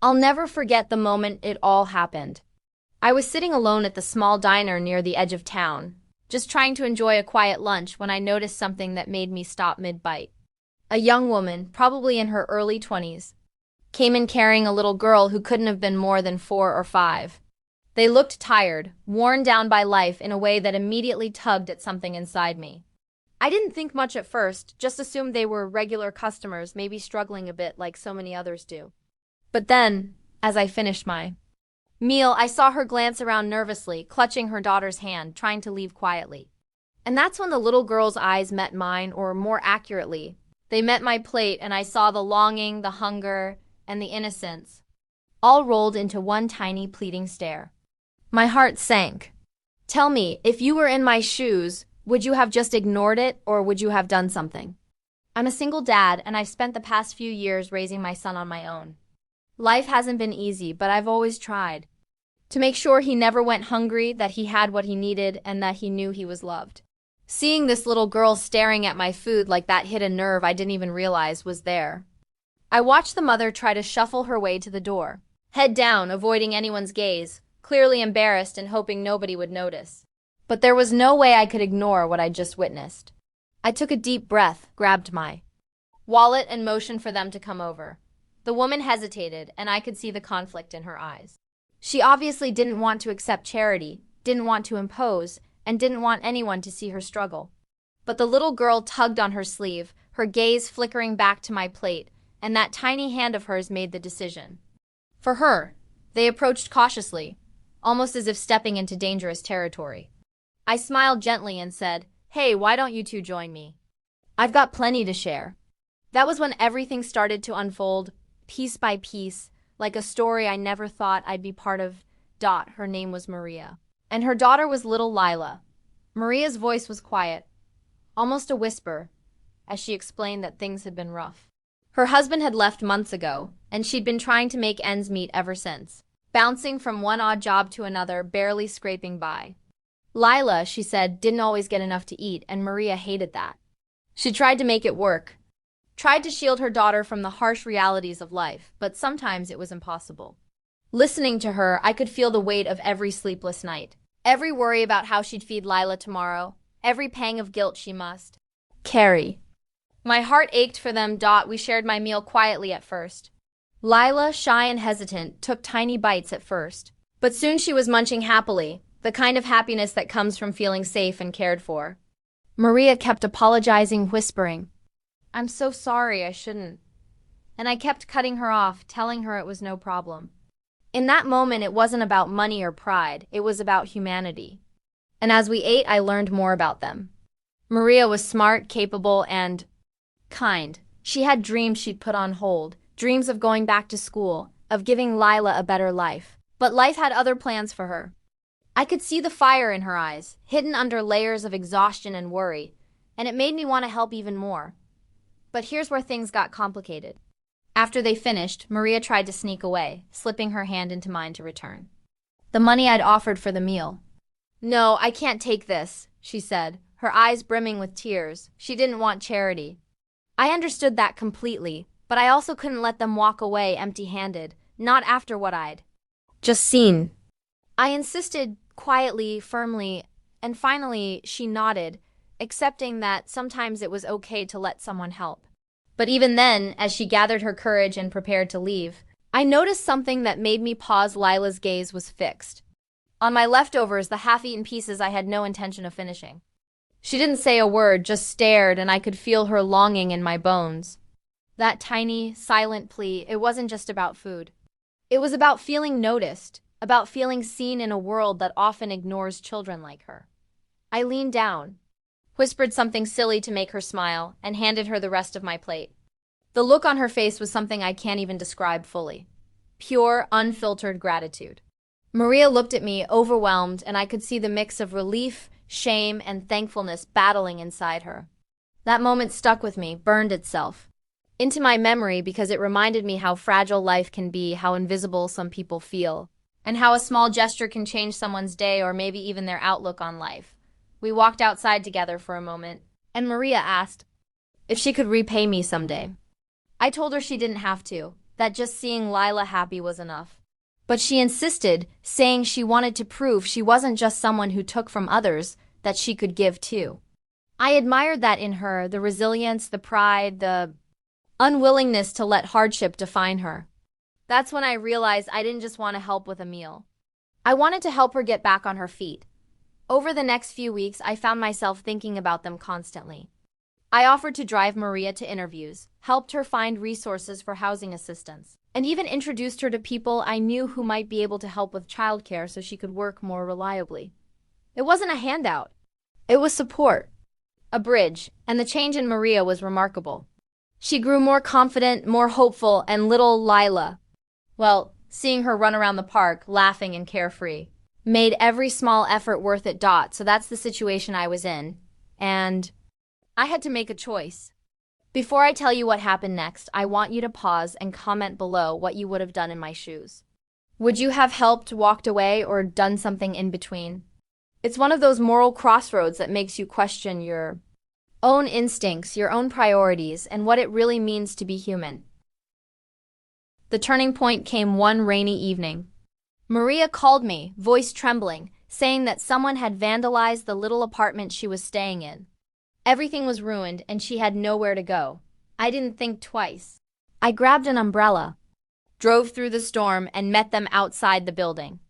I'll never forget the moment it all happened. I was sitting alone at the small diner near the edge of town, just trying to enjoy a quiet lunch when I noticed something that made me stop mid-bite. A young woman, probably in her early 20s, came in carrying a little girl who couldn't have been more than 4 or 5. They looked tired, worn down by life in a way that immediately tugged at something inside me. I didn't think much at first, just assumed they were regular customers, maybe struggling a bit like so many others do. But then, as I finished my meal, I saw her glance around nervously, clutching her daughter's hand, trying to leave quietly. And that's when the little girl's eyes met mine, or more accurately, they met my plate, and I saw the longing, the hunger, and the innocence, all rolled into one tiny pleading stare. My heart sank. Tell me, if you were in my shoes, would you have just ignored it, or would you have done something? I'm a single dad, and I've spent the past few years raising my son on my own. Life hasn't been easy, but I've always tried to make sure he never went hungry, that he had what he needed, and that he knew he was loved. Seeing this little girl staring at my food like that hit a nerve I didn't even realize was there. I watched the mother try to shuffle her way to the door, head down, avoiding anyone's gaze, clearly embarrassed and hoping nobody would notice. But there was no way I could ignore what I'd just witnessed. I took a deep breath, grabbed my wallet, and motioned for them to come over. The woman hesitated, and I could see the conflict in her eyes. She obviously didn't want to accept charity, didn't want to impose, and didn't want anyone to see her struggle. But the little girl tugged on her sleeve, her gaze flickering back to my plate, and that tiny hand of hers made the decision. For her, they approached cautiously, almost as if stepping into dangerous territory. I smiled gently and said, "Hey, why don't you two join me? I've got plenty to share." That was when everything started to unfold, piece by piece, like a story I never thought I'd be part of. Her name was Maria, and her daughter was little Lila. Maria's voice was quiet, almost a whisper, as she explained that things had been rough. Her husband had left months ago, and she'd been trying to make ends meet ever since, bouncing from one odd job to another, barely scraping by. Lila, she said, didn't always get enough to eat, and Maria hated that. She tried to make it work, tried to shield her daughter from the harsh realities of life, but sometimes it was impossible. Listening to her, I could feel the weight of every sleepless night, every worry about how she'd feed Lila tomorrow, every pang of guilt she must carry. My heart ached for them. We shared my meal quietly at first. Lila, shy and hesitant, took tiny bites at first, but soon she was munching happily, the kind of happiness that comes from feeling safe and cared for. Maria kept apologizing, whispering, "I'm so sorry, I shouldn't." And I kept cutting her off, telling her it was no problem. In that moment, it wasn't about money or pride, it was about humanity. And as we ate, I learned more about them. Maria was smart, capable, and kind. She had dreams she'd put on hold, dreams of going back to school, of giving Lila a better life. But life had other plans for her. I could see the fire in her eyes, hidden under layers of exhaustion and worry, and it made me want to help even more. But here's where things got complicated. After they finished, Maria tried to sneak away, slipping her hand into mine to return the money I'd offered for the meal. "No, I can't take this," she said, her eyes brimming with tears. She didn't want charity. I understood that completely, but I also couldn't let them walk away empty-handed, not after what I'd just seen. I insisted quietly, firmly, and finally she nodded, accepting that sometimes it was okay to let someone help. But even then, as she gathered her courage and prepared to leave, I noticed something that made me pause. Lila's gaze was fixed on my leftovers, the half-eaten pieces I had no intention of finishing. She didn't say a word, just stared, and I could feel her longing in my bones. That tiny, silent plea, it wasn't just about food. It was about feeling noticed, about feeling seen in a world that often ignores children like her. I leaned down, whispered something silly to make her smile, and handed her the rest of my plate. The look on her face was something I can't even describe fully. Pure, unfiltered gratitude. Maria looked at me, overwhelmed, and I could see the mix of relief, shame, and thankfulness battling inside her. That moment stuck with me, burned itself into my memory because it reminded me how fragile life can be, how invisible some people feel, and how a small gesture can change someone's day or maybe even their outlook on life. We walked outside together for a moment, and Maria asked if she could repay me someday. I told her she didn't have to, that just seeing Lila happy was enough. But she insisted, saying she wanted to prove she wasn't just someone who took from others, that she could give too. I admired that in her, the resilience, the pride, the unwillingness to let hardship define her. That's when I realized I didn't just want to help with a meal. I wanted to help her get back on her feet. Over the next few weeks, I found myself thinking about them constantly. I offered to drive Maria to interviews, helped her find resources for housing assistance, and even introduced her to people I knew who might be able to help with childcare so she could work more reliably. It wasn't a handout. It was support, a bridge, and the change in Maria was remarkable. She grew more confident, more hopeful, and little Lila, well, seeing her run around the park, laughing and carefree, made every small effort worth it. So that's the situation I was in, and I had to make a choice. Before I tell you what happened next, I want you to pause and comment below what you would have done in my shoes. Would you have helped, walked away, or done something in between? It's one of those moral crossroads that makes you question your own instincts, your own priorities, and what it really means to be human. The turning point came one rainy evening. Maria called me, voice trembling, saying that someone had vandalized the little apartment she was staying in. Everything was ruined, and she had nowhere to go. I didn't think twice. I grabbed an umbrella, drove through the storm, and met them outside the building.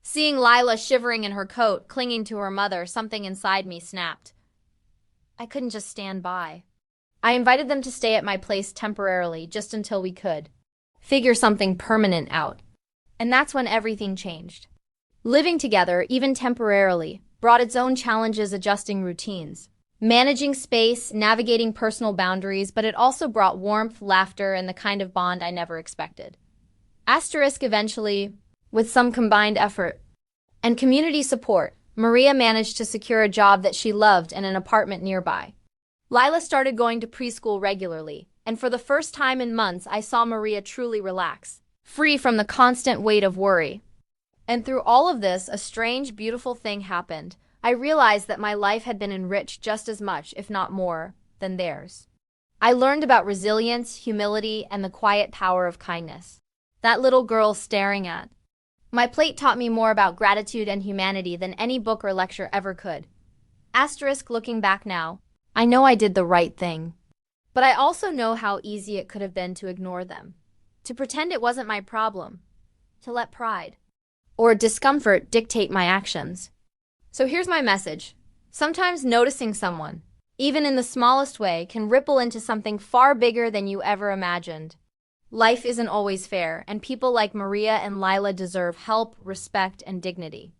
Seeing Lila shivering in her coat, clinging to her mother, something inside me snapped. I couldn't just stand by. I invited them to stay at my place temporarily, just until we could figure something permanent out. And that's when everything changed. Living together, even temporarily, brought its own challenges adjusting routines, managing space, navigating personal boundaries, but it also brought warmth, laughter, and the kind of bond I never expected. Eventually, with some combined effort and community support, Maria managed to secure a job that she loved and an apartment nearby. Lila started going to preschool regularly, and for the first time in months, I saw Maria truly relax, free from the constant weight of worry. And through all of this, a strange, beautiful thing happened. I realized that my life had been enriched just as much, if not more, than theirs. I learned about resilience, humility, and the quiet power of kindness. That little girl staring at my plate taught me more about gratitude and humanity than any book or lecture ever could. Looking back now, I know I did the right thing. But I also know how easy it could have been to ignore them, to pretend it wasn't my problem, to let pride or discomfort dictate my actions. So here's my message. Sometimes noticing someone, even in the smallest way, can ripple into something far bigger than you ever imagined. Life isn't always fair, and people like Maria and Lila deserve help, respect, and dignity.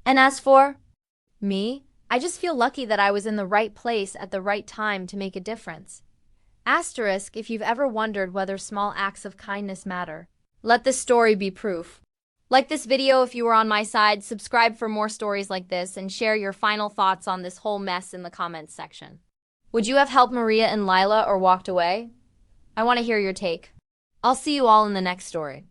And as for me, I just feel lucky that I was in the right place at the right time to make a difference. If you've ever wondered whether small acts of kindness matter, let this story be proof. Like this video if you were on my side, subscribe for more stories like this, and share your final thoughts on this whole mess in the comments section. Would you have helped Maria and Lila or walked away? I want to hear your take. I'll see you all in the next story.